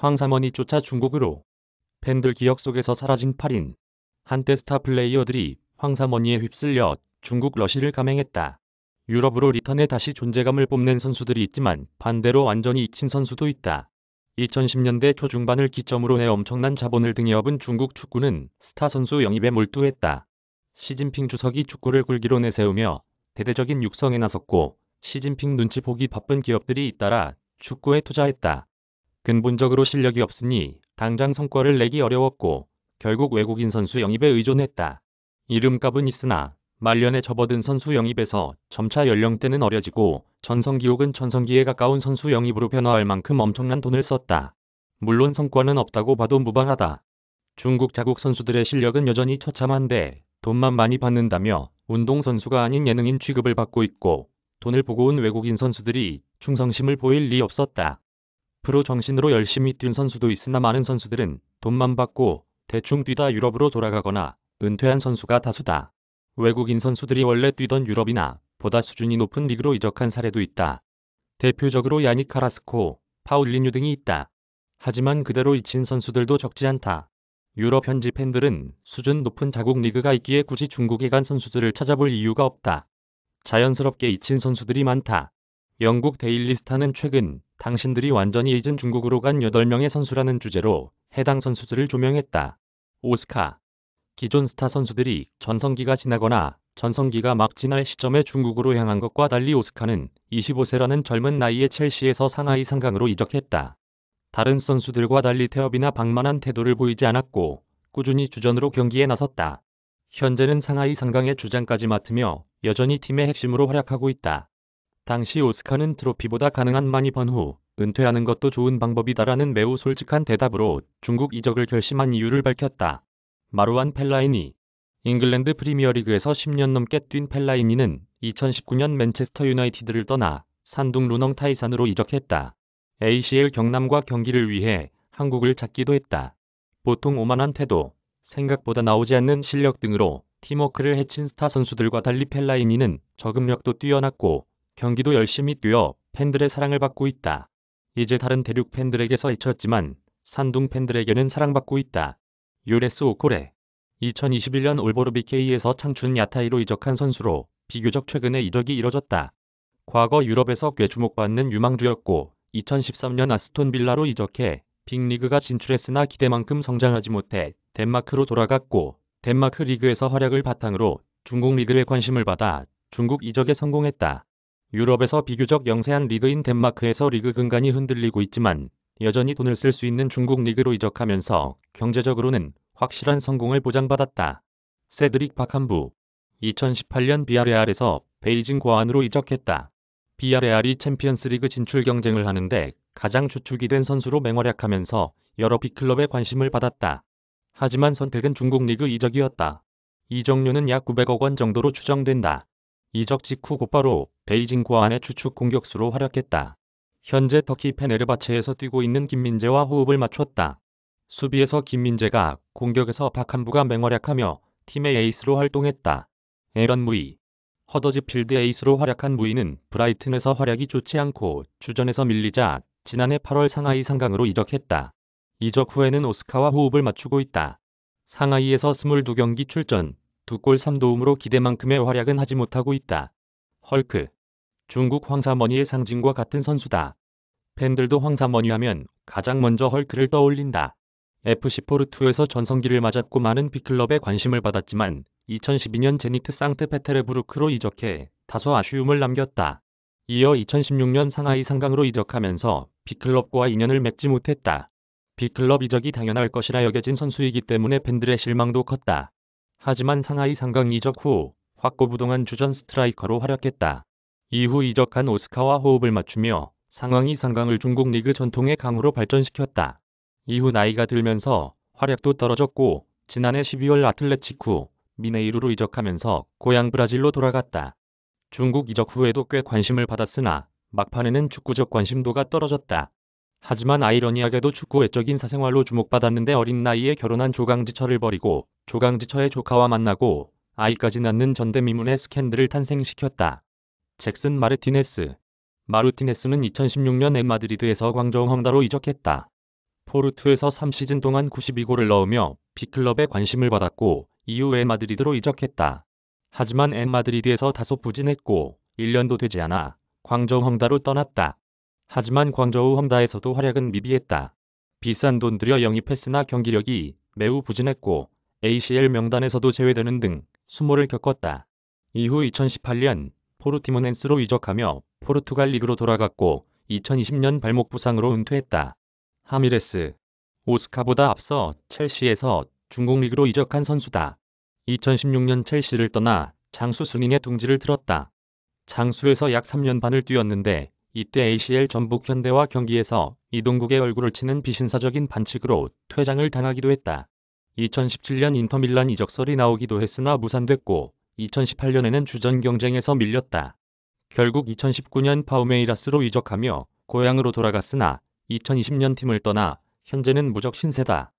황사먼이 쫓아 중국으로. 팬들 기억 속에서 사라진 8인. 한때 스타 플레이어들이 황사먼이에 휩쓸려 중국 러시를 감행했다. 유럽으로 리턴해 다시 존재감을 뽐낸 선수들이 있지만 반대로 완전히 잊힌 선수도 있다. 2010년대 초중반을 기점으로 해 엄청난 자본을 등에 업은 중국 축구는 스타 선수 영입에 몰두했다. 시진핑 주석이 축구를 굴기로 내세우며 대대적인 육성에 나섰고 시진핑 눈치 보기 바쁜 기업들이 잇따라 축구에 투자했다. 근본적으로 실력이 없으니 당장 성과를 내기 어려웠고 결국 외국인 선수 영입에 의존했다. 이름값은 있으나 말년에 접어든 선수 영입에서 점차 연령대는 어려지고 전성기 혹은 전성기에 가까운 선수 영입으로 변화할 만큼 엄청난 돈을 썼다. 물론 성과는 없다고 봐도 무방하다. 중국 자국 선수들의 실력은 여전히 처참한데 돈만 많이 받는다며 운동선수가 아닌 예능인 취급을 받고 있고 돈을 보고 온 외국인 선수들이 충성심을 보일 리 없었다. 프로 정신으로 열심히 뛴 선수도 있으나 많은 선수들은 돈만 받고 대충 뛰다 유럽으로 돌아가거나 은퇴한 선수가 다수다. 외국인 선수들이 원래 뛰던 유럽이나 보다 수준이 높은 리그로 이적한 사례도 있다. 대표적으로 야닉 카라스코, 파울리뉴 등이 있다. 하지만 그대로 잊힌 선수들도 적지 않다. 유럽 현지 팬들은 수준 높은 자국 리그가 있기에 굳이 중국에 간 선수들을 찾아볼 이유가 없다. 자연스럽게 잊힌 선수들이 많다. 영국 데일리 스타는 최근 당신들이 완전히 잊은 중국으로 간 8명의 선수라는 주제로 해당 선수들을 조명했다. 오스카. 기존 스타 선수들이 전성기가 지나거나 전성기가 막 지날 시점에 중국으로 향한 것과 달리 오스카는 25세라는 젊은 나이에 첼시에서 상하이 상강으로 이적했다. 다른 선수들과 달리 태업이나 방만한 태도를 보이지 않았고 꾸준히 주전으로 경기에 나섰다. 현재는 상하이 상강의 주장까지 맡으며 여전히 팀의 핵심으로 활약하고 있다. 당시 오스카는 트로피보다 가능한 많이 번 후 은퇴하는 것도 좋은 방법이다라는 매우 솔직한 대답으로 중국 이적을 결심한 이유를 밝혔다. 마루안 펠라이니. 잉글랜드 프리미어리그에서 10년 넘게 뛴 펠라이니는 2019년 맨체스터 유나이티드를 떠나 산둥 루넝 타이산으로 이적했다. ACL 경남과 경기를 위해 한국을 찾기도 했다. 보통 오만한 태도, 생각보다 나오지 않는 실력 등으로 팀워크를 해친 스타 선수들과 달리 펠라이니는 적응력도 뛰어났고 경기도 열심히 뛰어 팬들의 사랑을 받고 있다. 이제 다른 대륙 팬들에게서 잊혔지만 산둥 팬들에게는 사랑받고 있다. 요레스 오코레. 2021년 올보르 BK에서 창춘 야타이로 이적한 선수로 비교적 최근에 이적이 이뤄졌다. 과거 유럽에서 꽤 주목받는 유망주였고 2013년 아스톤 빌라로 이적해 빅리그가 진출했으나 기대만큼 성장하지 못해 덴마크로 돌아갔고 덴마크 리그에서 활약을 바탕으로 중국 리그에 관심을 받아 중국 이적에 성공했다. 유럽에서 비교적 영세한 리그인 덴마크에서 리그 근간이 흔들리고 있지만 여전히 돈을 쓸 수 있는 중국 리그로 이적하면서 경제적으로는 확실한 성공을 보장받았다. 세드릭 박한부. 2018년 비아레알에서 베이징 과안으로 이적했다. 비아레알이 챔피언스리그 진출 경쟁을 하는데 가장 주축이 된 선수로 맹활약하면서 여러 빅클럽의 관심을 받았다. 하지만 선택은 중국 리그 이적이었다. 이적료는 약 900억 원 정도로 추정된다. 이적 직후 곧바로 베이징 과안의 주축 공격수로 활약했다. 현재 터키 페네르바체에서 뛰고 있는 김민재와 호흡을 맞췄다. 수비에서 김민재가, 공격에서 박한부가 맹활약하며 팀의 에이스로 활동했다. 에런 무이. 허더지필드 에이스로 활약한 무이는 브라이튼에서 활약이 좋지 않고 주전에서 밀리자 지난해 8월 상하이 상강으로 이적했다. 이적 후에는 오스카와 호흡을 맞추고 있다. 상하이에서 22경기 출전, 2골 3도움으로 기대만큼의 활약은 하지 못하고 있다. 헐크. 중국 황사머니의 상징과 같은 선수다. 팬들도 황사머니 하면 가장 먼저 헐크를 떠올린다. FC 포르투에서 전성기를 맞았고 많은 빅클럽에 관심을 받았지만 2012년 제니트 상트페테르부르크로 이적해 다소 아쉬움을 남겼다. 이어 2016년 상하이 상강으로 이적하면서 빅클럽과 인연을 맺지 못했다. 빅클럽 이적이 당연할 것이라 여겨진 선수이기 때문에 팬들의 실망도 컸다. 하지만 상하이 상강 이적 후 확고부동한 주전 스트라이커로 활약했다. 이후 이적한 오스카와 호흡을 맞추며 상하이 상강을 중국 리그 전통의 강으로 발전시켰다. 이후 나이가 들면서 활약도 떨어졌고 지난해 12월 아틀레티쿠 미네이루로 이적하면서 고향 브라질로 돌아갔다. 중국 이적 후에도 꽤 관심을 받았으나 막판에는 축구적 관심도가 떨어졌다. 하지만 아이러니하게도 축구 외적인 사생활로 주목받았는데 어린 나이에 결혼한 조강지처를 버리고 조강지처의 조카와 만나고 아이까지 낳는 전대미문의 스캔들을 탄생시켰다. 잭슨 마르티네스. 마르티네스는 2016년 마드리드에서 광저우 헝다로 이적했다. 포르투에서 3시즌 동안 92골을 넣으며 B클럽의 관심을 받았고 이후 마드리드로 이적했다. 하지만 마드리드에서 다소 부진했고 1년도 되지 않아 광저우 헝다로 떠났다. 하지만 광저우 헝다에서도 활약은 미비했다. 비싼 돈 들여 영입했으나 경기력이 매우 부진했고 ACL 명단에서도 제외되는 등 수모를 겪었다. 이후 2018년 포르티모넨스로 이적하며 포르투갈 리그로 돌아갔고 2020년 발목 부상으로 은퇴했다. 하미레스, 오스카보다 앞서 첼시에서 중국 리그로 이적한 선수다. 2016년 첼시를 떠나 장수 순닝의 둥지를 틀었다. 장수에서 약 3년 반을 뛰었는데 이때 ACL 전북 현대와 경기에서 이동국의 얼굴을 치는 비신사적인 반칙으로 퇴장을 당하기도 했다. 2017년 인터밀란 이적설이 나오기도 했으나 무산됐고 2018년에는 주전 경쟁에서 밀렸다. 결국 2019년 파우메이라스로 이적하며 고향으로 돌아갔으나 2020년 팀을 떠나 현재는 무적 신세다.